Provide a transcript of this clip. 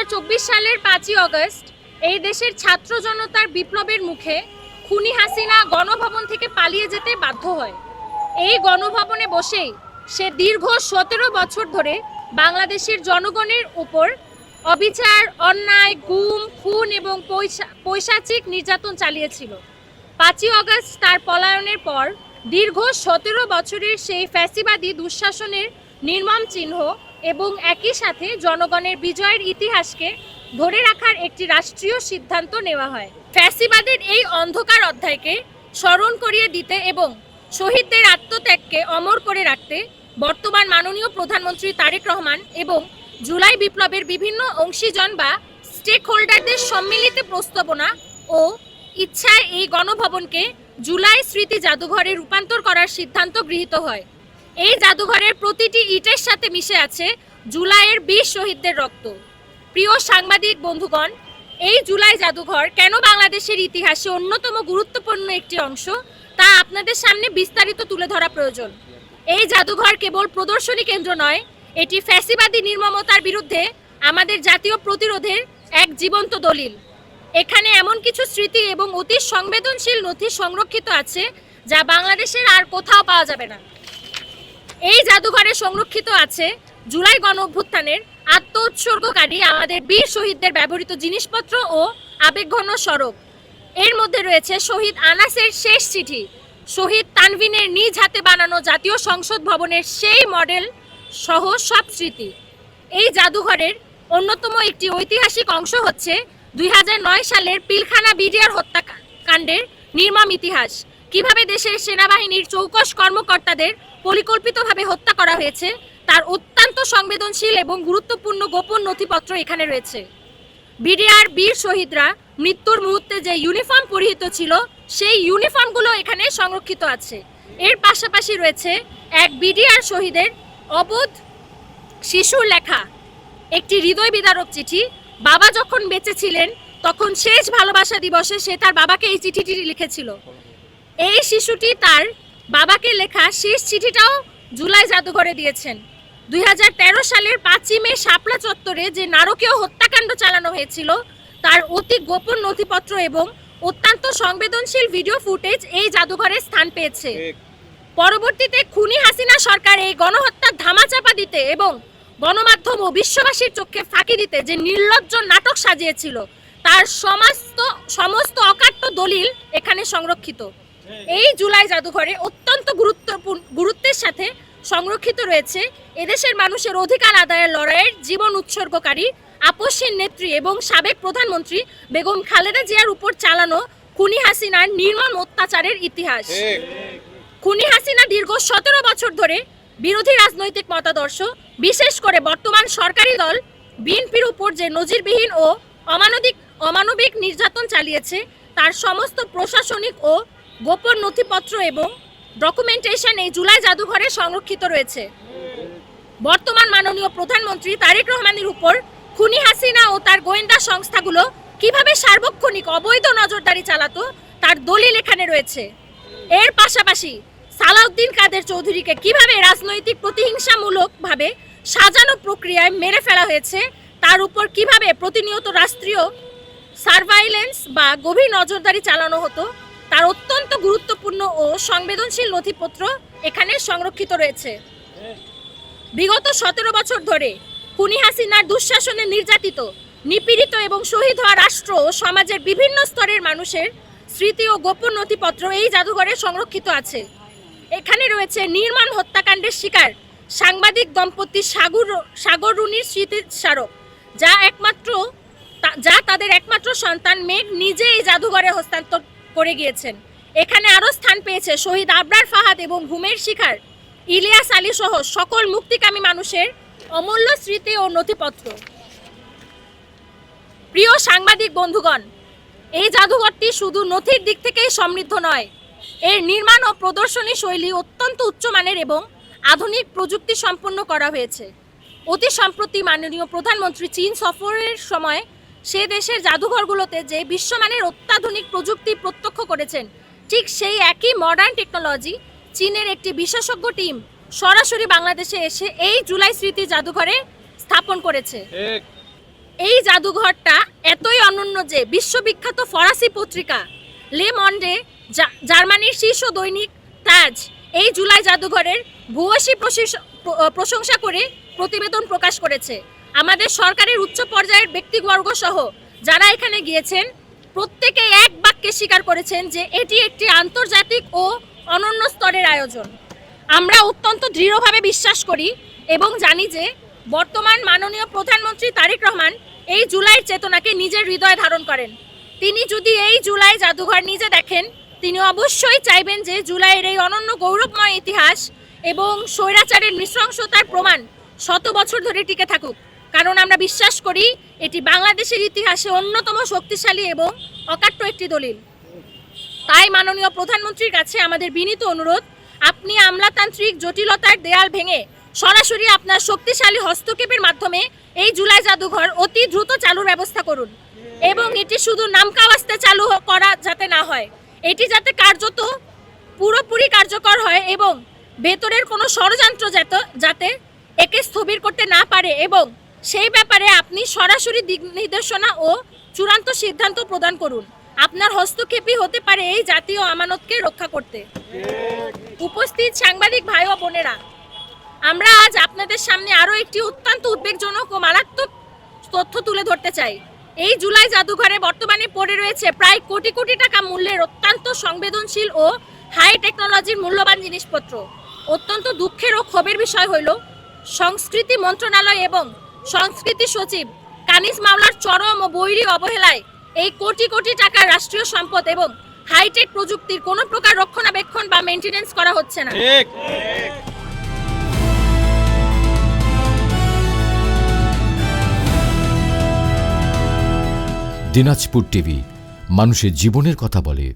2024 সালের 5ই অগস্ট এই দেশের ছাত্র জনতার বিপ্লবের মুখে খুনি হাসিনা গণভবন থেকে পালিয়ে যেতে বাধ্য হয়। এই গণভবনে বসেই সে দীর্ঘ 17 বছর ধরে বাংলাদেশের জনগণের উপর অবিচার, অন্যায়, গুম, খুন এবং পৈশাচিক নির্যাতন চালিয়েছিল। 5ই অগস্ট তার পলায়নের পর দীর্ঘ 17 বছরের সেই ফ্যাসিবাদী দুঃশাসনের নির্মম চিহ্ন এবং একই সাথে জনগণের বিজয়ের ইতিহাসকে ধরে রাখার একটি রাষ্ট্রীয় সিদ্ধান্ত নেওয়া হয়। ফ্যাসিবাদের এই অন্ধকার অধ্যায়কে স্মরণ করিয়ে দিতে এবং শহীদদের আত্মত্যাগকে অমর করে রাখতে বর্তমান মাননীয় প্রধানমন্ত্রী তারেক রহমান এবং জুলাই বিপ্লবের বিভিন্ন অংশীজন বা স্টেক হোল্ডারদের সম্মিলিত প্রস্তাবনা ও ইচ্ছায় এই গণভবনকে জুলাই স্মৃতি জাদুঘরে রূপান্তর করার সিদ্ধান্ত গৃহীত হয়। এই জাদুঘরের প্রতিটি ইটের সাথে মিশে আছে জুলাইয়ের 20 শহীদদের রক্ত। প্রিয় সাংবাদিক বন্ধুগণ, এই জুলাই জাদুঘর কেন বাংলাদেশের ইতিহাসে অন্যতম গুরুত্বপূর্ণ একটি অংশ তা আপনাদের সামনে বিস্তারিত তুলে ধরা প্রয়োজন। এই জাদুঘর কেবল প্রদর্শনী কেন্দ্র নয়, এটি ফ্যাসিবাদী নির্মমতার বিরুদ্ধে আমাদের জাতীয় প্রতিরোধের এক জীবন্ত দলিল। এখানে এমন কিছু স্মৃতি এবং অতি সংবেদনশীল নথি সংরক্ষিত আছে যা বাংলাদেশের আর কোথাও পাওয়া যাবে না। এই জাদুঘরে সংরক্ষিত আছে জুলাই গণ অভ্যুত্থানের আত্ম উৎসর্গকারী আমাদের বীর শহীদদের ব্যবহৃত জিনিসপত্র ও আবেগঘন স্মারক। এর মধ্যে রয়েছে শহীদ আনাসের শেষ চিঠি, শহীদ তানভিনের নিজ হাতে বানানো জাতীয় সংসদ ভবনের সেই মডেল সহ সব স্মৃতি। এই জাদুঘরের অন্যতম একটি ঐতিহাসিক অংশ হচ্ছে 2009 সালের পিলখানা বিডিআর হত্যাকাণ্ডের নির্মম ইতিহাস। কিভাবে দেশের সেনাবাহিনীর চৌকস কর্মকর্তাদের পরিকল্পিতভাবে হত্যা করা হয়েছে তার অত্যন্ত সংবেদনশীল এবং গুরুত্বপূর্ণ গোপন নথিপত্র এখানে রয়েছে। বিডিআর বীর শহীদরা মৃত্যুর মুহূর্তে যে ইউনিফর্ম পরিহিত ছিল সেই ইউনিফর্মগুলো এখানে সংরক্ষিত আছে। এর পাশাপাশি রয়েছে এক বিডিআর শহীদের অবোধ শিশুর লেখা একটি হৃদয় বিদারক চিঠি। বাবা যখন বেঁচে ছিলেন তখন শেষ ভালোবাসা দিবসে সে তার বাবাকে এই চিঠিটি লিখেছিল। এই শিশুটি তার বাবাকে লেখা শেষ চিঠিটাও জুলাই জাদুঘরে দিয়েছেন। 2013 সালের 5ই মে শাপলা চত্বরে যে নারকীয় হত্যাকাণ্ড চালানো হয়েছিল তার অতি গোপন নথিপত্র এবং অত্যন্ত সংবেদনশীল ভিডিও ফুটেজ এই জাদুঘরে স্থান পেয়েছে। পরবর্তীতে খুনি হাসিনা সরকার এই গণহত্যার ধামাচাপা দিতে এবং গণমাধ্যম ও বিশ্ববাসীর চোখে ফাঁকি দিতে যে নির্লজ্জ নাটক সাজিয়েছিল তার সমস্ত অকাট্য দলিল এখানে সংরক্ষিত। এই জুলাই জাদুঘরে অত্যন্ত গুরুত্বের সাথে সংরক্ষিত রয়েছে এদেশের মানুষের অধিকার আদায়ের লড়াইয়ের জীবন উৎসর্গকারী আপসহীন নেত্রী এবং সাবেক প্রধানমন্ত্রী বেগম খালেদা জিয়ার উপর চালানো খুনি হাসিনার নির্মম অত্যাচারের ইতিহাস। খুনি হাসিনা দীর্ঘ 17 বছর ধরে বিরোধী রাজনৈতিক মতাদর্শ, বিশেষ করে বর্তমান সরকারি দল বিএনপির উপর যে নজিরবিহীন ও অমানবিক নির্যাতন চালিয়েছে তার সমস্ত প্রশাসনিক ও গোপন নথিপত্র এবং ডকুমেন্টেশন এই জুলাই জাদুঘরে সংরক্ষিত রয়েছে। বর্তমান মাননীয় প্রধানমন্ত্রী তারেক রহমানের উপর খুনি হাসিনা ও তার গোয়েন্দা সংস্থাগুলো কিভাবে সার্বক্ষণিক অবৈধ নজরদারি চালাতো তার দলিল এখানে রয়েছে। এর পাশাপাশি সালাউদ্দিন কাদের চৌধুরীকে কিভাবে রাজনৈতিক প্রতিহিংসামূলকভাবে সাজানো প্রক্রিয়ায় মেরে ফেলা হয়েছে তার উপর কিভাবে প্রতিনিয়ত রাষ্ট্রীয় সার্ভাইলেন্স বা গভীর নজরদারি চালানো হতো তার অত্যন্ত গুরুত্বপূর্ণ ও সংবেদনশীল নথিপত্র এখানে সংরক্ষিত রয়েছে। বিগত 17 বছর ধরে খুনি হাসিনার দুঃশাসনে নির্যাতিত, নিপীড়িত এবং শহীদ হওয়া রাষ্ট্র ও সমাজের বিভিন্ন স্তরের মানুষের স্মৃতি ও গোপন নথিপত্র এই জাদুঘরে সংরক্ষিত আছে। এখানে রয়েছে নির্মম হত্যাকাণ্ডের শিকার সাংবাদিক দম্পতি সাগর রুনির স্মৃতিস্মারক যা তাদের একমাত্র সন্তান মেঘ নিজে এই জাদুঘরে হস্তান্তর করে গিয়েছেন। এখানে আরও স্থান পেয়েছে শহীদ আবরার ফাহাদ এবং ঘুমের শিকার ইলিয়াস আলী সহ সকল মুক্তিকামী মানুষের অমূল্য স্মৃতি ও নথিপত্র। প্রিয় সাংবাদিক বন্ধুগণ, এই জাদুঘরটি শুধু নথির দিক থেকেই সমৃদ্ধ নয়, এর নির্মাণ ও প্রদর্শনী শৈলী অত্যন্ত উচ্চমানের এবং আধুনিক প্রযুক্তি সম্পন্ন করা হয়েছে। অতি সম্প্রতি মাননীয় প্রধানমন্ত্রী চীন সফরের সময় সে দেশের জাদুঘরগুলোতে যে বিশ্বমানের অত্যাধুনিক প্রযুক্তি প্রত্যক্ষ করেছেন ঠিক সেই একই মডার্ন টেকনোলজি চীনের একটি বিশেষজ্ঞ টিম সরাসরি বাংলাদেশে এসে এই জুলাই স্মৃতি জাদুঘরে স্থাপন করেছে। এই জাদুঘরটা এতই অনন্য যে বিশ্ববিখ্যাত ফরাসি পত্রিকা লে মন্ডে, জার্মানির শীর্ষ দৈনিক তাজ এই জুলাই জাদুঘরের ভূয়সী প্রশংসা করে প্রতিবেদন প্রকাশ করেছে। আমাদের সরকারের উচ্চ পর্যায়ের ব্যক্তিবর্গ সহ যারা এখানে গিয়েছেন প্রত্যেকে এক বাক্যে স্বীকার করেছেন যে এটি একটি আন্তর্জাতিক ও অনন্য স্তরের আয়োজন। আমরা অত্যন্ত দৃঢ়ভাবে বিশ্বাস করি এবং জানি যে বর্তমান মাননীয় প্রধানমন্ত্রী তারেক রহমান এই জুলাইয়ের চেতনাকে নিজের হৃদয়ে ধারণ করেন। তিনি যদি এই জুলাই জাদুঘর নিজে দেখেন, তিনি অবশ্যই চাইবেন যে জুলাইয়ের এই অনন্য গৌরবময় ইতিহাস এবং স্বৈরাচারের নৃশংসতার প্রমাণ শত বছর ধরে টিকে থাকুক, কারণ আমরা বিশ্বাস করি এটি বাংলাদেশের ইতিহাসে অন্যতম শক্তিশালী এবং অকাট্য একটি দলিল। তাই মাননীয় প্রধানমন্ত্রীর কাছে আমাদের বিনীত অনুরোধ, আপনি আমলাতান্ত্রিক জটিলতার দেয়াল ভেঙে সরাসরি আপনার শক্তিশালী হস্তক্ষেপের মাধ্যমে এই জুলাই জাদুঘর অতি দ্রুত চালুর ব্যবস্থা করুন এবং এটি শুধু নামকাওয়াস্তে চালু করা যাতে না হয়, এটি যাতে কার্যত পুরোপুরি কার্যকর হয় এবং ভেতরের কোনো ষড়যন্ত্র যাতে একে স্থবির করতে না পারে এবং সেই ব্যাপারে আপনি সরাসরি দিক নির্দেশনা ও চূড়ান্ত সিদ্ধান্ত প্রদান করুন। আপনার হস্তক্ষেপই হতে পারে এই জাতীয় আমানতকে রক্ষা করতে। উপস্থিত সাংবাদিক ভাই ও বোনেরা, আমরা আজ আপনাদের সামনে আরও একটি অত্যন্ত উদ্বেগজনক ও মারাত্মক তথ্য তুলে ধরতে চাই। এই জুলাই জাদুঘরে বর্তমানে পড়ে রয়েছে প্রায় কোটি কোটি টাকা মূল্যের অত্যন্ত সংবেদনশীল ও হাই টেকনোলজির মূল্যবান জিনিসপত্র। অত্যন্ত দুঃখের ও ক্ষোভের বিষয় হইল সংস্কৃতি মন্ত্রণালয় এবং সংস্কৃতি সচিব কানিজ মাওলার চরম ও বৈরী অবহেলায় এই কোটি কোটি টাকার রাষ্ট্রীয় সম্পদ এবং হাইটেক প্রযুক্তির কোনো প্রকার রক্ষণাবেক্ষণ বা মেইনটেনেন্স করা হচ্ছে না। দিনাজপুর টিভি মানুষের জীবনের কথা বলে।